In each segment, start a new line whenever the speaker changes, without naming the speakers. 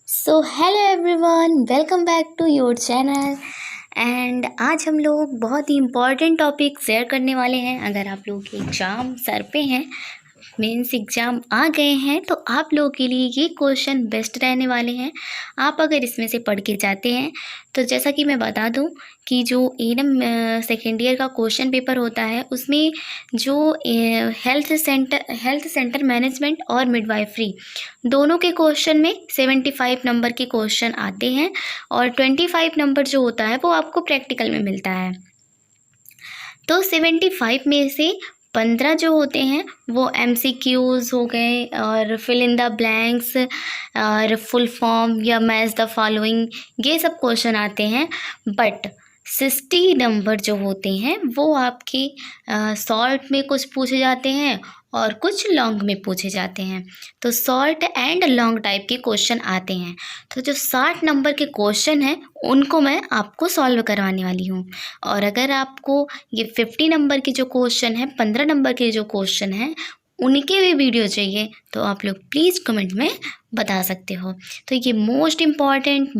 So hello everyone, welcome back to your channel. And आज हम लोग बहुत ही इम्पॉर्टेंट टॉपिक शेयर करने वाले हैं। अगर आप लोगों के एग्ज़ाम सर पे हैं, मेंस एग्ज़ाम आ गए हैं, तो आप लोगों के लिए ये क्वेश्चन बेस्ट रहने वाले हैं। आप अगर इसमें से पढ़ के जाते हैं तो जैसा कि मैं बता दूं कि जो एनएम सेकेंड ईयर का क्वेश्चन पेपर होता है उसमें जो हेल्थ सेंटर मैनेजमेंट और मिडवाइफरी दोनों के क्वेश्चन में 75 नंबर के क्वेश्चन आते हैं और 25 नंबर जो होता है वो आपको प्रैक्टिकल में मिलता है। तो 75 में से 15 जो होते हैं वो MCQs हो गए और फिल इन द ब्लैंक्स और फुल फॉर्म या मैच द फॉलोइंग, ये सब क्वेश्चन आते हैं। बट 60 नंबर जो होते हैं वो आपके शॉर्ट में कुछ पूछे जाते हैं और कुछ लॉन्ग में पूछे जाते हैं। तो शॉर्ट एंड लॉन्ग टाइप के क्वेश्चन आते हैं। तो जो 60 नंबर के क्वेश्चन हैं उनको मैं आपको सॉल्व करवाने वाली हूँ। और अगर आपको ये 50 नंबर के जो क्वेश्चन हैं, 15 नंबर के जो क्वेश्चन हैं, उनके भी वीडियो चाहिए तो आप लोग प्लीज़ कमेंट में बता सकते हो। तो ये मोस्ट इम्पॉर्टेंट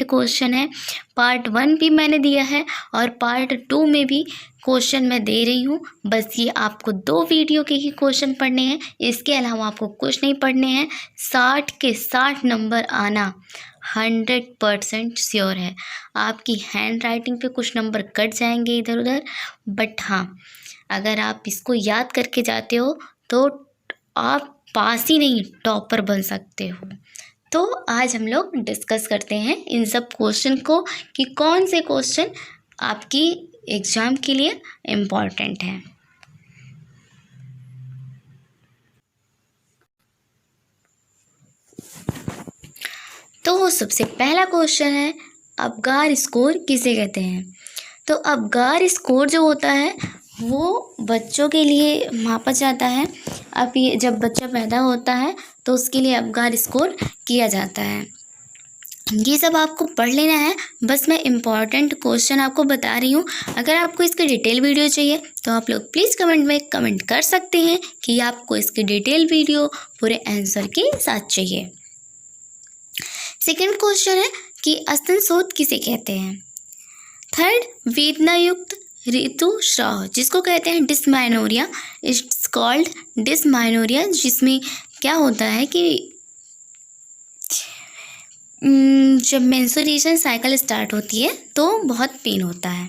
क्वेश्चन है। पार्ट 1 भी मैंने दिया है और पार्ट 2 में भी क्वेश्चन मैं दे रही हूँ। बस ये आपको 2 वीडियो के ही क्वेश्चन पढ़ने हैं, इसके अलावा आपको कुछ नहीं पढ़ने हैं। 60 के 60 नंबर आना 100% श्योर है। आपकी हैंड राइटिंग पे कुछ नंबर कट जाएंगे इधर उधर, बट हाँ, अगर आप इसको याद करके जाते हो तो आप पास ही नहीं टॉपर बन सकते हो। तो आज हम लोग डिस्कस करते हैं इन सब क्वेश्चन को कि कौन से क्वेश्चन आपकी एग्ज़ाम के लिए इम्पॉर्टेंट है। तो सबसे पहला क्वेश्चन है, अबगार स्कोर किसे कहते हैं। तो अबगार स्कोर जो होता है वो बच्चों के लिए मापा जाता है। अब ये जब बच्चा पैदा होता है तो उसके लिए अबगार स्कोर किया जाता है। ये सब आपको पढ़ लेना है। बस मैं इम्पॉर्टेंट क्वेश्चन आपको बता रही हूँ। अगर आपको इसकी डिटेल वीडियो चाहिए तो आप लोग प्लीज़ कमेंट में कमेंट कर सकते हैं कि आपको इसकी डिटेल वीडियो पूरे आंसर के साथ चाहिए। सेकंड क्वेश्चन है कि स्तन शोथ किसे कहते हैं। थर्ड, वेदनायुक्त ऋतुस्राव जिसको कहते हैं डिस्माइनोरिया, इट्स कॉल्ड डिस्माइनोरिया, जिसमें क्या होता है कि जब मेंस्ट्रुएशन साइकिल स्टार्ट होती है तो बहुत पेन होता है।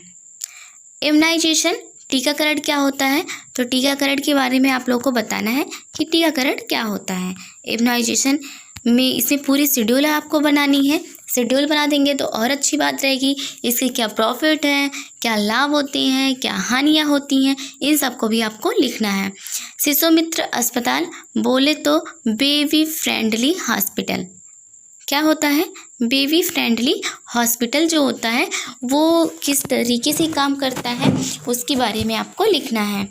इम्यूनाइजेशन, टीकाकरण क्या होता है। तो टीकाकरण के बारे में आप लोगों को बताना है कि टीकाकरण क्या होता है। इम्यूनाइजेशन में इसमें पूरी शेड्यूल आपको बनानी है। शेड्यूल बना देंगे तो और अच्छी बात रहेगी। इसके क्या प्रॉफिट हैं, क्या लाभ होते हैं, क्या हानियाँ होती हैं, इन सबको भी आपको लिखना है। शिशु मित्र अस्पताल बोले तो बेबी फ्रेंडली हॉस्पिटल क्या होता है। बेबी फ्रेंडली हॉस्पिटल जो होता है वो किस तरीके से काम करता है उसके बारे में आपको लिखना है।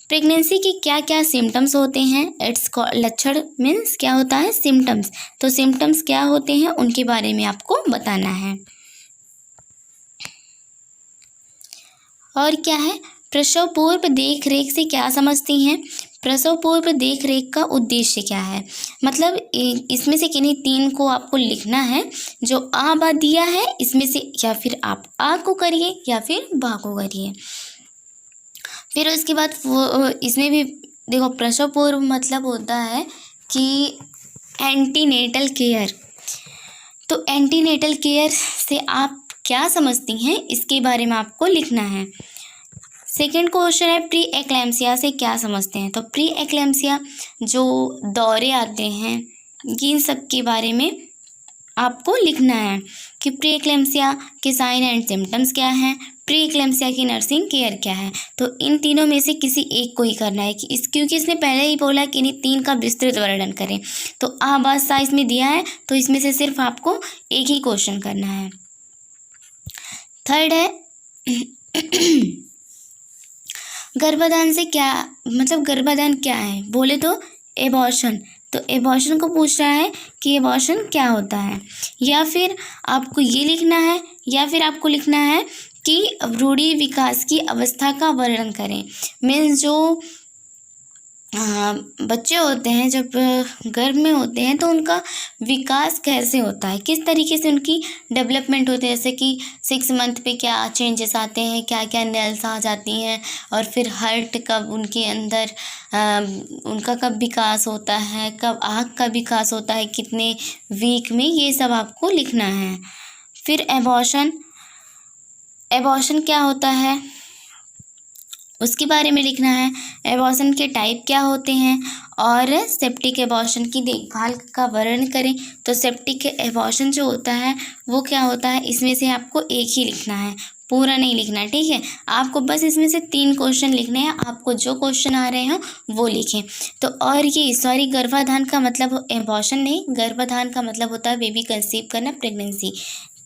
प्रेगनेंसी के क्या क्या सिम्टम्स होते हैं। इट्स लक्षण मीन्स क्या होता है, सिम्टम्स। तो सिम्टम्स क्या होते हैं उनके बारे में आपको बताना है। और क्या है, प्रसव पूर्व देख रेख से क्या समझती हैं। प्रसव पूर्व देख रेख का उद्देश्य क्या है। मतलब इसमें से किन्हीं 3 को आपको लिखना है। जो आ बा दिया है इसमें से या फिर आप आ को करिए या फिर बा को करिए। फिर उसके बाद वो इसमें भी देखो, प्रसव पूर्व मतलब होता है कि एंटीनेटल केयर। तो एंटीनेटल केयर से आप क्या समझती हैं इसके बारे में आपको लिखना है। सेकंड क्वेश्चन है, प्री एक्लैम्सिया से क्या समझते हैं। तो प्री एक्लैम्सिया जो दौरे आते हैं इन सब के बारे में आपको लिखना है कि प्री एक्लैम्सिया के साइन एंड सिम्टम्स क्या हैं, प्री एक्लैम्सिया की नर्सिंग केयर क्या है। तो इन तीनों में से किसी एक को ही करना है कि क्योंकि इसने पहले ही बोला कि इन्हीं 3 का विस्तृत वर्णन करें। तो बस साइज में दिया है तो इसमें से सिर्फ आपको एक ही क्वेश्चन करना है। थर्ड है गर्भाधान से क्या मतलब, गर्भाधान क्या है बोले तो एबॉर्शन। तो एबॉर्शन को पूछ रहा है कि एबॉर्शन क्या होता है। या फिर आपको ये लिखना है या फिर आपको लिखना है कि भ्रूण विकास की अवस्था का वर्णन करें। मीन्स जो बच्चे होते हैं जब गर्भ में होते हैं तो उनका विकास कैसे होता है, किस तरीके से उनकी डेवलपमेंट होती है, जैसे कि 6 मंथ पे क्या चेंजेस आते हैं, क्या क्या नेल्स आ जाती हैं, और फिर हार्ट कब उनके अंदर उनका कब विकास होता है, कब आँख का विकास होता है, कितने वीक में, ये सब आपको लिखना है। फिर एबॉर्शन, एबॉर्शन क्या होता है उसके बारे में लिखना है। एबॉर्शन के टाइप क्या होते हैं, और सेप्टिक एबॉर्शन की देखभाल का वर्णन करें। तो सेप्टिक एबॉर्शन जो होता है वो क्या होता है, इसमें से आपको एक ही लिखना है, पूरा नहीं लिखना, ठीक है। आपको बस इसमें से 3 क्वेश्चन लिखने हैं, आपको जो क्वेश्चन आ रहे हो वो लिखें। तो और ये सॉरी, गर्भाधान का मतलब एबॉर्शन नहीं, गर्भाधान का मतलब होता है बेबी कंसीव करना, प्रेगनेंसी।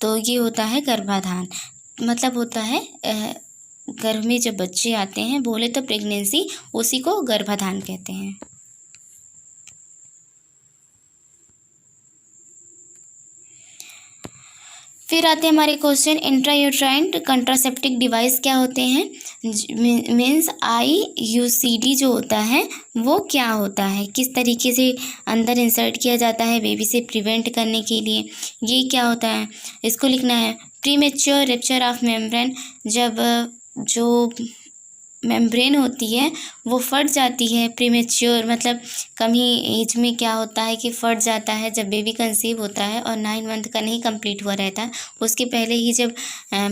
तो ये होता है गर्भाधान, मतलब होता है गर्भ में जब बच्चे आते हैं, बोले तो प्रेगनेंसी, उसी को गर्भाधान कहते हैं। फिर आते हैं हमारे क्वेश्चन, इंट्रायूट्राइन कंट्रासेप्टिव डिवाइस क्या होते हैं, मीन्स IUCD जो होता है वो क्या होता है, किस तरीके से अंदर इंसर्ट किया जाता है बेबी से प्रिवेंट करने के लिए, ये क्या होता है, इसको लिखना है। प्रीमेच्योर रप्चर ऑफ मेम्ब्रेन, जब जो मेम्ब्रेन होती है वो फट जाती है, प्रीमेच्योर मतलब कम ही एज में क्या होता है कि फट जाता है, जब बेबी कंसीव होता है और 9 मंथ का नहीं कंप्लीट हुआ रहता है, उसके पहले ही जब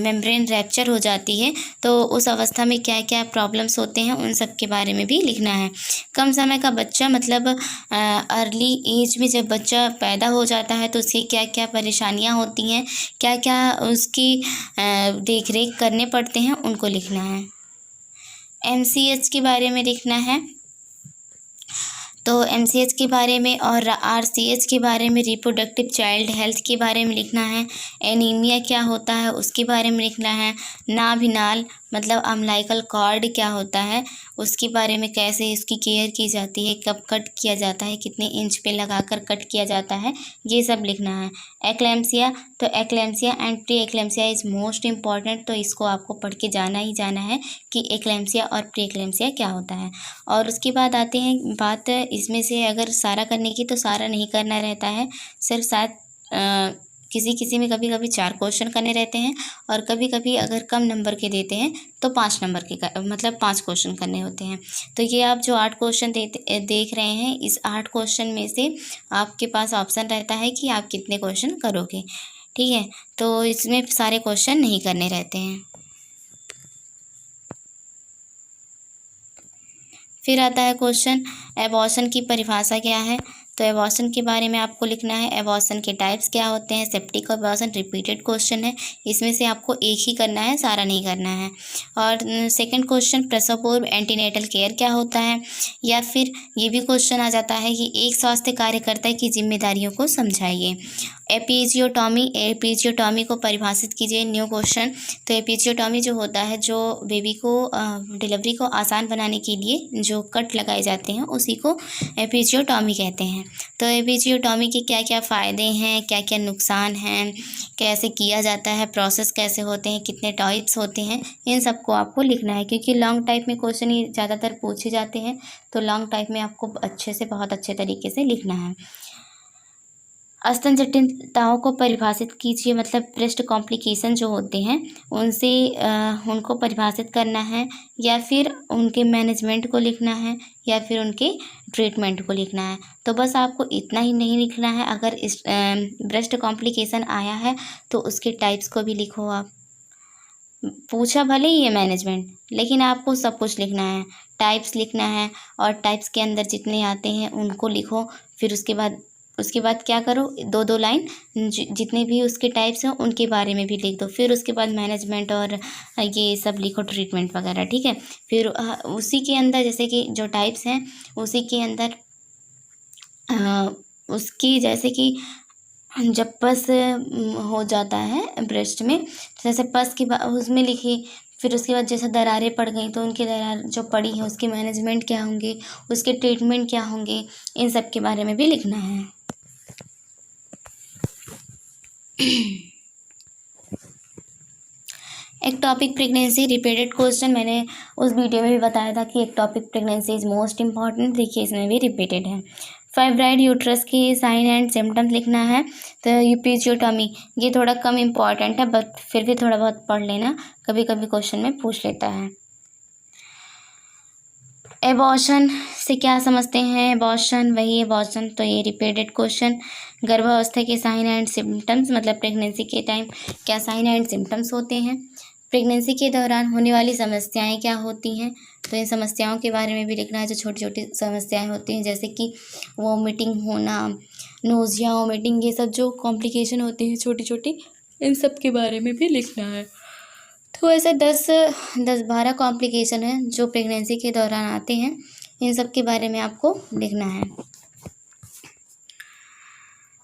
मेम्ब्रेन रैप्चर हो जाती है, तो उस अवस्था में क्या क्या प्रॉब्लम्स होते हैं उन सब के बारे में भी लिखना है। कम समय का बच्चा, मतलब अर्ली एज में जब बच्चा पैदा हो जाता है तो उसकी क्या क्या परेशानियाँ होती हैं, क्या क्या उसकी देख रेख करने पड़ते हैं, उनको लिखना है। MCH के बारे में लिखना है, तो MCH के बारे में और RCH के बारे में, रिप्रोडक्टिव चाइल्ड हेल्थ के बारे में लिखना है। एनीमिया क्या होता है उसके बारे में लिखना है। नाभिनाल मतलब अम्लाइकल कॉर्ड क्या होता है उसके बारे में, कैसे इसकी केयर की जाती है, कब कट किया जाता है, कितने इंच पे लगाकर कट किया जाता है, ये सब लिखना है। एक्लेम्सिया, तो eclampsia and pre eclampsia is most important, तो इसको आपको पढ़ के जाना ही जाना है कि एक्लेम्सिया और प्री एक्लेम्सिया क्या होता है। और उसके बाद आते हैं बात, इसमें से अगर सारा करने की तो सारा नहीं करना रहता है, सिर्फ 7 किसी किसी में कभी कभी 4 क्वेश्चन करने रहते हैं, और कभी कभी अगर कम नंबर के देते हैं तो 5 नंबर के मतलब 5 क्वेश्चन करने होते हैं। तो ये आप जो 8 क्वेश्चन देख रहे हैं, इस 8 क्वेश्चन में से आपके पास ऑप्शन रहता है कि आप कितने क्वेश्चन करोगे, ठीक है। तो इसमें सारे क्वेश्चन नहीं करने रहते हैं। फिर आता है क्वेश्चन, एबॉर्शन की परिभाषा क्या है। तो एबॉर्शन के बारे में आपको लिखना है, एबॉर्शन के टाइप्स क्या होते हैं, सेप्टिक एबॉर्शन रिपीटेड क्वेश्चन है, इसमें से आपको एक ही करना है, सारा नहीं करना है। और सेकंड क्वेश्चन, प्रसव पूर्व एंटीनेटल केयर क्या होता है, या फिर ये भी क्वेश्चन आ जाता है कि एक स्वास्थ्य कार्यकर्ता की जिम्मेदारियों को समझाइए। एपिजियोटॉमी, एपिजियोटॉमी को परिभाषित कीजिए, न्यू क्वेश्चन। तो एपिजियोटॉमी जो होता है, जो बेबी को डिलीवरी को आसान बनाने के लिए जो कट लगाए जाते हैं उसी को एपिजियोटॉमी कहते हैं। तो एपिजियोटॉमी के क्या क्या फ़ायदे हैं, क्या क्या नुकसान हैं, कैसे किया जाता है, प्रोसेस कैसे होते हैं, कितने टाइप्स होते हैं, इन सबको आपको लिखना है, क्योंकि लॉन्ग टाइप में क्वेश्चन ही ज़्यादातर पूछे जाते हैं, तो लॉन्ग टाइप में आपको अच्छे से, बहुत अच्छे तरीके से लिखना है। स्तन जटिलताओं को परिभाषित कीजिए, मतलब ब्रेस्ट कॉम्प्लिकेशन जो होते हैं उनसे उनको परिभाषित करना है, या फिर उनके मैनेजमेंट को लिखना है, या फिर उनके ट्रीटमेंट को लिखना है। तो बस आपको इतना ही नहीं लिखना है, अगर इस ब्रेस्ट कॉम्प्लिकेशन आया है तो उसके टाइप्स को भी लिखो आप। पूछा भले ही है मैनेजमेंट, लेकिन आपको सब कुछ लिखना है, टाइप्स लिखना है, और टाइप्स के अंदर जितने आते हैं उनको लिखो। फिर उसके बाद क्या करो, 2-2 लाइन जितने भी उसके टाइप्स हैं उनके बारे में भी लिख दो। फिर उसके बाद मैनेजमेंट और ये सब लिखो, ट्रीटमेंट वगैरह, ठीक है। फिर उसी के अंदर, जैसे कि जो टाइप्स हैं उसी के अंदर उसकी, जैसे कि जब पस हो जाता है ब्रेस्ट में, जैसे पस की उसमें लिखी। फिर उसके बाद जैसे दरारें पड़ गई तो उनकी दरार जो पड़ी हैं उसके मैनेजमेंट क्या होंगे, उसके ट्रीटमेंट क्या होंगे, इन सब के बारे में भी लिखना है। एक्टोपिक प्रेगनेंसी रिपीटेड क्वेश्चन, मैंने उस वीडियो में भी बताया था कि ectopic pregnancy is most important. देखिए इसमें भी रिपीटेड है। फाइब्राइड यूट्रस की साइन एंड सिम्टम्स लिखना है। तो एपिजियोटॉमी ये थोड़ा कम इम्पॉर्टेंट है, बट फिर भी थोड़ा बहुत पढ़ लेना, कभी कभी क्वेश्चन में पूछ लेता है। एबॉर्शन से क्या समझते हैं? एबॉर्शन वही एबॉर्शन, तो ये रिपीटेड क्वेश्चन। गर्भावस्था के साइन एंड सिम्टम्स, मतलब प्रेगनेंसी के टाइम क्या साइन एंड सिम्टम्स होते हैं। प्रेगनेंसी के दौरान होने वाली समस्याएं क्या होती हैं, तो इन समस्याओं के बारे में भी लिखना है। जो छोटी छोटी समस्याएं होती हैं जैसे कि वोमिटिंग होना, नोजिया, वोमिटिंग, ये सब जो कॉम्प्लिकेशन होती हैं छोटी छोटी, इन सब के बारे में भी लिखना है। तो ऐसे 10-12 कॉम्प्लिकेशन हैं जो प्रेगनेंसी के दौरान आते हैं, इन सब के बारे में आपको लिखना है।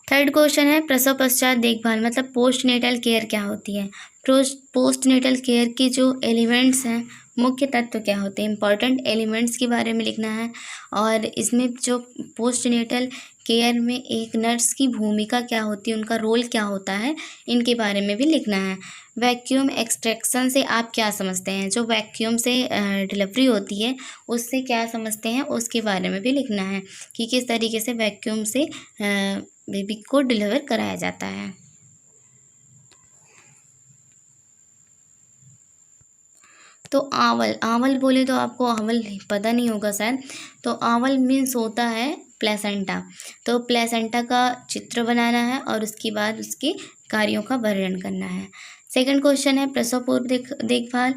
थर्ड क्वेश्चन है प्रसव पश्चात देखभाल, मतलब पोस्ट नेटल केयर क्या होती है। पोस्ट नेटल केयर के जो एलिमेंट्स हैं, मुख्य तत्व क्या होते हैं, इंपॉर्टेंट एलिमेंट्स के बारे में लिखना है। और इसमें जो पोस्ट नेटल केयर में एक नर्स की भूमिका क्या होती है, उनका रोल क्या होता है, इनके बारे में भी लिखना है। वैक्यूम एक्सट्रैक्शन से आप क्या समझते हैं, जो वैक्यूम से डिलीवरी होती है उससे क्या समझते हैं, उसके बारे में भी लिखना है कि किस तरीके से वैक्यूम से बेबी को डिलीवर कराया जाता है। तो आंवल, आंवल बोले तो आपको आंवल पता नहीं होगा शायद। तो आंवल मीन्स होता है प्लेसेंटा। तो प्लेसेंटा का चित्र बनाना है और उसके बाद उसके कार्यों का वर्णन करना है। सेकंड क्वेश्चन है प्रसव पूर्व देखभाल।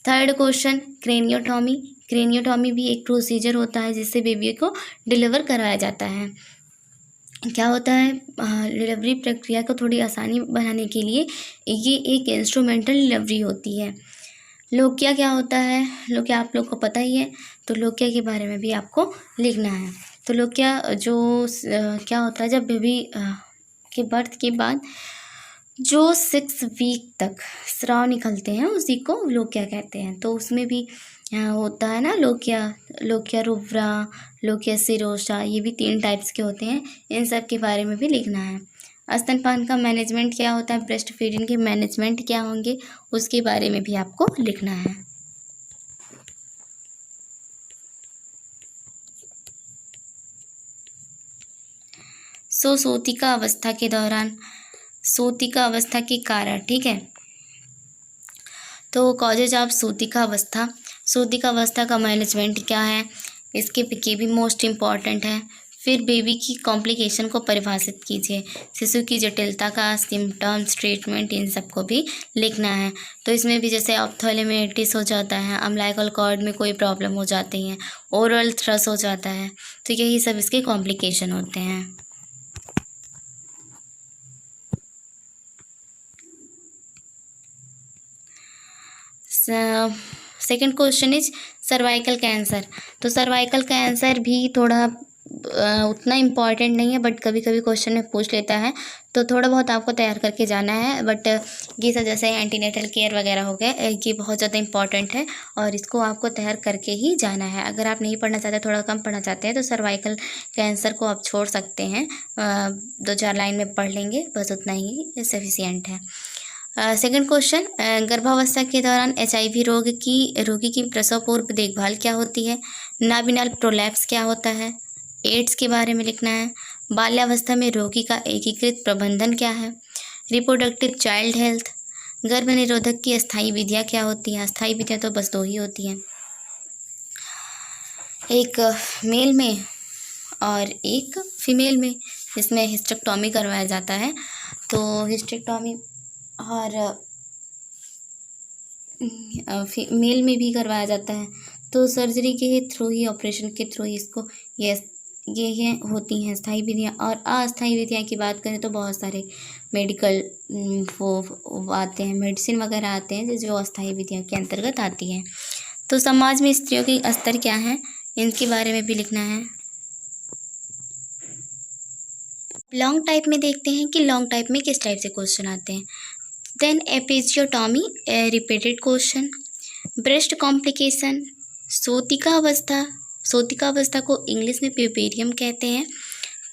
Third question क्रेनियोटॉमी। क्रेनियोटॉमी भी एक प्रोसीजर होता है जिससे बेबी को डिलीवर कराया जाता है। क्या होता है, डिलीवरी प्रक्रिया को थोड़ी आसानी बनाने के लिए ये एक इंस्ट्रूमेंटल डिलीवरी होती है। लोकिया क्या होता है, लोकिया आप लोग को पता ही है, तो लोकिया के बारे में भी आपको लिखना है। तो लोकिया जो क्या होता है, जब बेबी के बर्थ के बाद जो 6 वीक तक स्राव निकलते हैं उसी को लोकिया कहते हैं। तो उसमें भी होता है ना lochia, lochia rubra, lochia serosa, ये भी 3 टाइप्स के होते हैं, इन सब के बारे में भी लिखना है। स्तनपान का मैनेजमेंट क्या होता है, ब्रेस्ट फीडिंग के मैनेजमेंट क्या होंगे, उसके बारे में भी आपको लिखना है। सोतिका अवस्था के दौरान, सोतिका अवस्था के कारण, ठीक है। तो कॉजेज ऑफ सोतिका अवस्था, सोतिका अवस्था का मैनेजमेंट क्या है, इसके के भी मोस्ट इम्पॉर्टेंट है। फिर बेबी की कॉम्प्लिकेशन को परिभाषित कीजिए, शिशु की जटिलता का सिम्टम्स, ट्रीटमेंट, इन सबको भी लिखना है। तो इसमें भी जैसे ऑप्थेल्मेटिस हो जाता है, अम्बिलिकल कॉर्ड में कोई प्रॉब्लम हो जाती है, ओरल थ्रस हो जाता है, तो यही सब इसके कॉम्प्लिकेशन होते हैं। Second question is cervical cancer. तो सर्वाइकल कैंसर भी थोड़ा उतना इम्पॉर्टेंट नहीं है, बट कभी कभी क्वेश्चन में पूछ लेता है, तो थोड़ा बहुत आपको तैयार करके जाना है। बट ये सब जैसे एंटीनेटल केयर वगैरह हो गया, ये बहुत ज़्यादा इंपॉर्टेंट है और इसको आपको तैयार करके ही जाना है। अगर आप नहीं पढ़ना चाहते, थोड़ा कम पढ़ना चाहते हैं, तो सर्वाइकल कैंसर को आप छोड़ सकते हैं, 2-4 लाइन में पढ़ लेंगे, बस उतना ही सफिशिएंट है। सेकंड क्वेश्चन, गर्भावस्था के दौरान HIV रोगी की प्रसव पूर्व देखभाल क्या होती है। नाभिनाल प्रोलैप्स क्या होता है, एड्स के बारे में लिखना है। बाल्यावस्था में रोगी का एकीकृत प्रबंधन क्या है। Reproductive child health. गर्भ निरोधक की अस्थायी विधियाँ क्या होती हैं। अस्थायी विधियाँ तो बस 2 ही होती हैं, एक मेल में और एक फीमेल में, जिसमें हिस्टेक्टॉमी करवाया जाता है। तो हिस्टेक्टॉमी और मेल में भी करवाया जाता है, तो सर्जरी के थ्रू ही, ऑपरेशन के थ्रू ही इसको ये होती हैं स्थायी विधियाँ। और अस्थायी विधियाँ की बात करें तो बहुत सारे मेडिकल वो आते हैं, मेडिसिन वगैरह आते हैं जो अस्थायी विधियों के अंतर्गत आती हैं। तो समाज में स्त्रियों के स्तर क्या हैं, इनके बारे में भी लिखना है। लॉन्ग टाइप में देखते हैं कि लॉन्ग टाइप में किस टाइप से क्वेश्चन आते हैं। Then episiotomy, repeated question. Breast complication, सोतिका अवस्था, सोतिका अवस्था को इंग्लिश में प्यूपेरियम कहते हैं।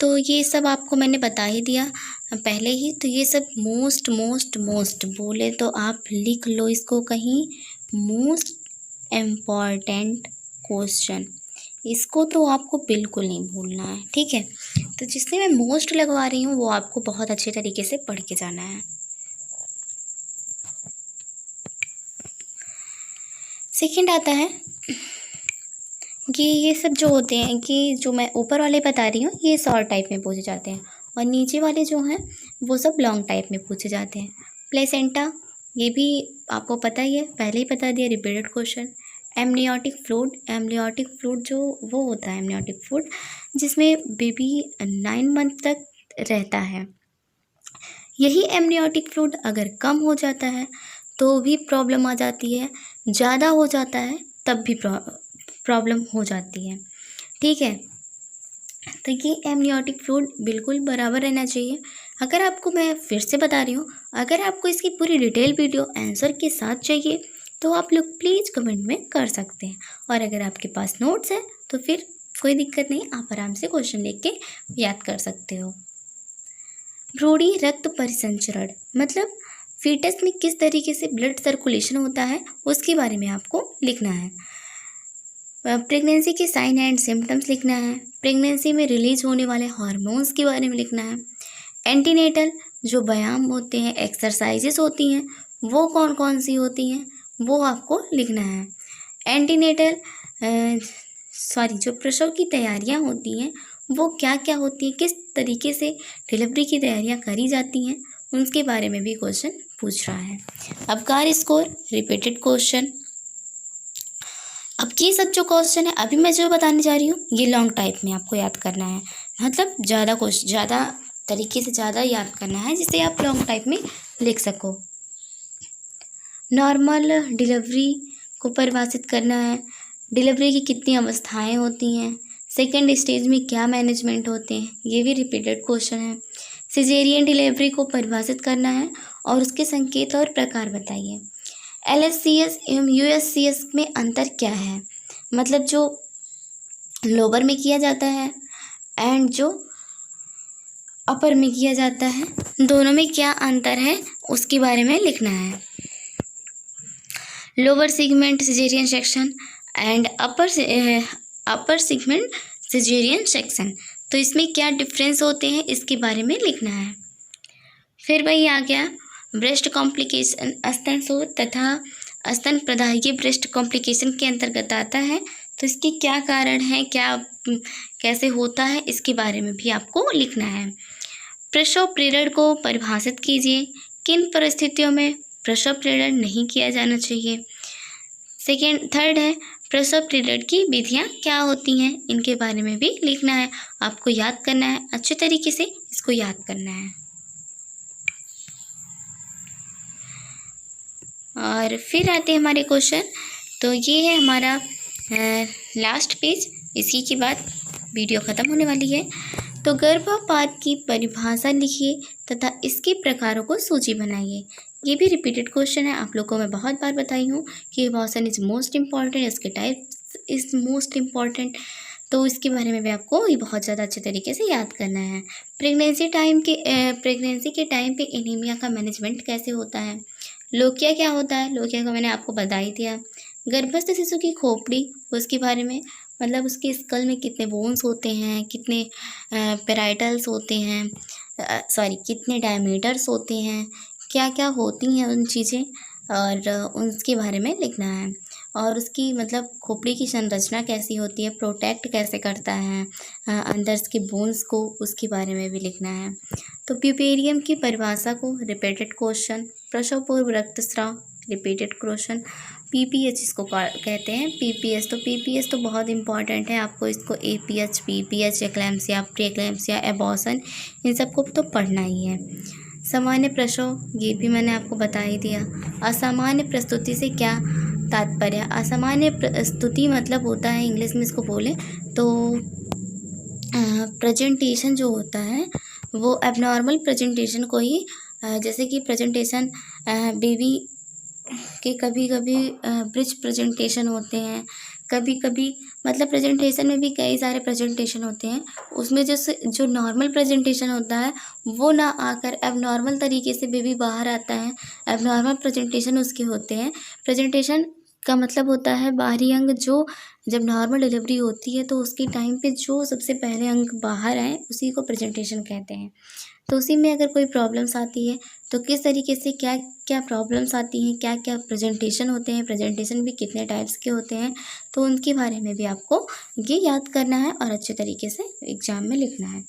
तो ये सब आपको मैंने बता ही दिया पहले ही। तो ये सब मोस्ट मोस्ट मोस्ट बोले तो आप लिख लो इसको कहीं, मोस्ट इम्पॉर्टेंट क्वेश्चन, इसको तो आपको बिल्कुल नहीं भूलना है, ठीक है। तो जिससे मैं मोस्ट लगवा रही हूँ वो आपको बहुत अच्छे तरीके से पढ़ के जाना है। सेकंड आता है कि ये सब जो होते हैं कि जो मैं ऊपर वाले बता रही हूँ ये शॉर्ट टाइप में पूछे जाते हैं, और नीचे वाले जो हैं वो सब लॉन्ग टाइप में पूछे जाते हैं। प्लेसेंटा, ये भी आपको पता ही है, पहले ही बता दिया, repeated question. Amniotic fluid, amniotic fluid जो वो होता है एमनियोटिक फ्लूइड जिसमें बेबी 9 मंथ तक रहता है, यही एमनियोटिक फ्लूइड अगर कम हो जाता है तो भी प्रॉब्लम आ जाती है, ज़्यादा हो जाता है तब भी प्रॉब्लम हो जाती है, ठीक है। तो ये एमनियोटिक फ्लूइड बिल्कुल बराबर रहना चाहिए। अगर आपको, मैं फिर से बता रही हूँ, अगर आपको इसकी पूरी डिटेल वीडियो आंसर के साथ चाहिए तो आप लोग प्लीज़ कमेंट में कर सकते हैं, और अगर आपके पास नोट्स है तो फिर कोई दिक्कत नहीं, आप आराम से क्वेश्चन लिख के याद कर सकते हो। भ्रूणी रक्त परिसंचरण मतलब फीटस में किस तरीके से ब्लड सर्कुलेशन होता है उसके बारे में आपको लिखना है। प्रेगनेंसी के साइन एंड सिम्टम्स लिखना है। प्रेगनेंसी में रिलीज होने वाले हार्मोन्स के बारे में लिखना है। एंटीनेटल जो व्यायाम होते हैं, एक्सरसाइजेस होती हैं, वो कौन कौन सी होती हैं वो आपको लिखना है। एंटीनेटल जो प्रसव की तैयारियां होती हैं वो क्या क्या होती हैं, किस तरीके से डिलीवरी की तैयारियां करी जाती हैं, उनके बारे में भी क्वेश्चन पूछ रहा है। Abkar score, repeated question. अब ये सब जो क्वेश्चन है अभी मैं जो बताने जा रही हूँ ये लॉन्ग टाइप में आपको याद करना है, मतलब ज़्यादा तरीके से ज़्यादा याद करना है जिससे आप लॉन्ग टाइप में लिख सको। नॉर्मल डिलीवरी को परिभाषित करना है, डिलीवरी की कितनी अवस्थाएं होती हैं, सेकेंड स्टेज में क्या मैनेजमेंट होते हैं, ये भी रिपीटेड क्वेश्चन है। सिजेरियन डिलीवरी को परिभाषित करना है और उसके संकेत और प्रकार बताइए। LSCS एवं USCS में अंतर क्या है, मतलब जो लोअर में किया जाता है एंड जो अपर में किया जाता है, दोनों में क्या अंतर है उसके बारे में लिखना है। Lower segment caesarean section and upper segment caesarean section, तो इसमें क्या डिफरेंस होते हैं इसके बारे में लिखना है। फिर वही आ गया ब्रेस्ट कॉम्प्लिकेशन, स्तन शोथ तथा स्तन प्रदाहिकी ब्रेस्ट कॉम्प्लिकेशन के अंतर्गत आता है, तो इसके क्या कारण है, क्या कैसे होता है, इसके बारे में भी आपको लिखना है। प्रसव पीरियड को परिभाषित कीजिए, किन परिस्थितियों में प्रसव पीरियड नहीं किया जाना चाहिए। थर्ड है प्रसव पीरियड की विधियाँ क्या होती हैं, इनके बारे में भी लिखना है, आपको याद करना है, अच्छे तरीके से इसको याद करना है। और फिर आते हैं हमारे क्वेश्चन, तो ये है हमारा लास्ट पेज, इसी के बाद वीडियो ख़त्म होने वाली है। तो गर्भपात की परिभाषा लिखिए तथा इसके प्रकारों को सूची बनाइए। ये भी रिपीटेड क्वेश्चन है, आप लोगों को मैं बहुत बार बताई हूँ कि अबॉर्शन इज मोस्ट इम्पॉर्टेंट, इसके टाइप इज मोस्ट इम्पॉर्टेंट, तो इसके बारे में भी आपको ये बहुत ज़्यादा अच्छे तरीके से याद करना है। प्रेगनेंसी के टाइम पे एनीमिया का मैनेजमेंट कैसे होता है। लोकिया क्या होता है, लोकिया का मैंने आपको बता ही दिया। गर्भस्थ शिशु की खोपड़ी, उसके बारे में, मतलब उसके स्कल में कितने बोन्स होते हैं, कितने पेराइटल्स होते हैं, कितने डायमीटर्स होते हैं, क्या क्या होती हैं उन चीज़ें, और उसके बारे में लिखना है। और उसकी मतलब खोपड़ी की संरचना कैसी होती है, प्रोटेक्ट कैसे करता है अंदर के बोन्स को, उसके बारे में भी लिखना है। तो प्यूपेरियम की परिभाषा को, रिपीटेड क्वेश्चन। प्रसव पूर्व रक्तस्राव, रिपीटेड क्वेश्चन। PPH इसको कहते हैं, PPH, तो PPH तो बहुत इंपॉर्टेंट है, आपको इसको APH, PPH, एक्लैम्सिया, प्री एक्लैम्सिया, एबॉर्शन, इन सबको तो पढ़ना ही है। सामान्य प्रसव, ये भी मैंने आपको बता ही दिया। असामान्य प्रस्तुति से क्या तात्पर्य। असामान्य प्रस्तुति मतलब होता है, इंग्लिश में इसको बोले तो प्रेजेंटेशन जो होता है वो एबनॉर्मल प्रेजेंटेशन को ही, जैसे कि प्रेजेंटेशन बेबी के कभी कभी ब्रिज प्रेजेंटेशन होते हैं, कभी कभी मतलब प्रेजेंटेशन में भी कई सारे प्रेजेंटेशन होते हैं, उसमें जो नॉर्मल प्रेजेंटेशन होता है वो ना आकर अब नॉर्मल तरीके से बेबी बाहर आता है, अब नॉर्मल प्रेजेंटेशन उसके होते हैं। प्रेजेंटेशन का मतलब होता है बाहरी अंग जो जब नॉर्मल डिलीवरी होती है तो उसके टाइम पे जो सबसे पहले अंग बाहर आए उसी को प्रेजेंटेशन कहते हैं। तो उसी में अगर कोई प्रॉब्लम्स आती है तो किस तरीके से क्या क्या प्रॉब्लम्स आती हैं, क्या क्या प्रेजेंटेशन होते हैं, प्रेजेंटेशन भी कितने टाइप्स के होते हैं, तो उनके बारे में भी आपको ये याद करना है और अच्छे तरीके से एग्ज़ाम में लिखना है।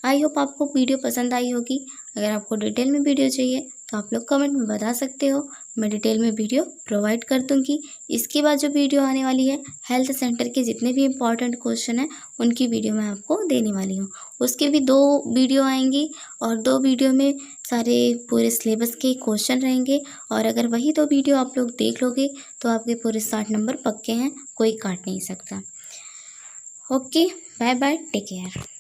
आई होप आपको वीडियो पसंद आई होगी। अगर आपको डिटेल में वीडियो चाहिए तो आप लोग कमेंट में बता सकते हो, मैं डिटेल में वीडियो प्रोवाइड कर दूँगी। इसके बाद जो वीडियो आने वाली है हेल्थ सेंटर के जितने भी इम्पॉर्टेंट क्वेश्चन हैं उनकी वीडियो मैं आपको देने वाली हूँ। उसके भी 2 वीडियो आएंगी और 2 वीडियो में सारे पूरे सिलेबस के क्वेश्चन रहेंगे और अगर वही 2 वीडियो आप लोग देख लोगे तो आपके पूरे 60 नंबर पक्के हैं, कोई काट नहीं सकता। Okay, bye bye, take care.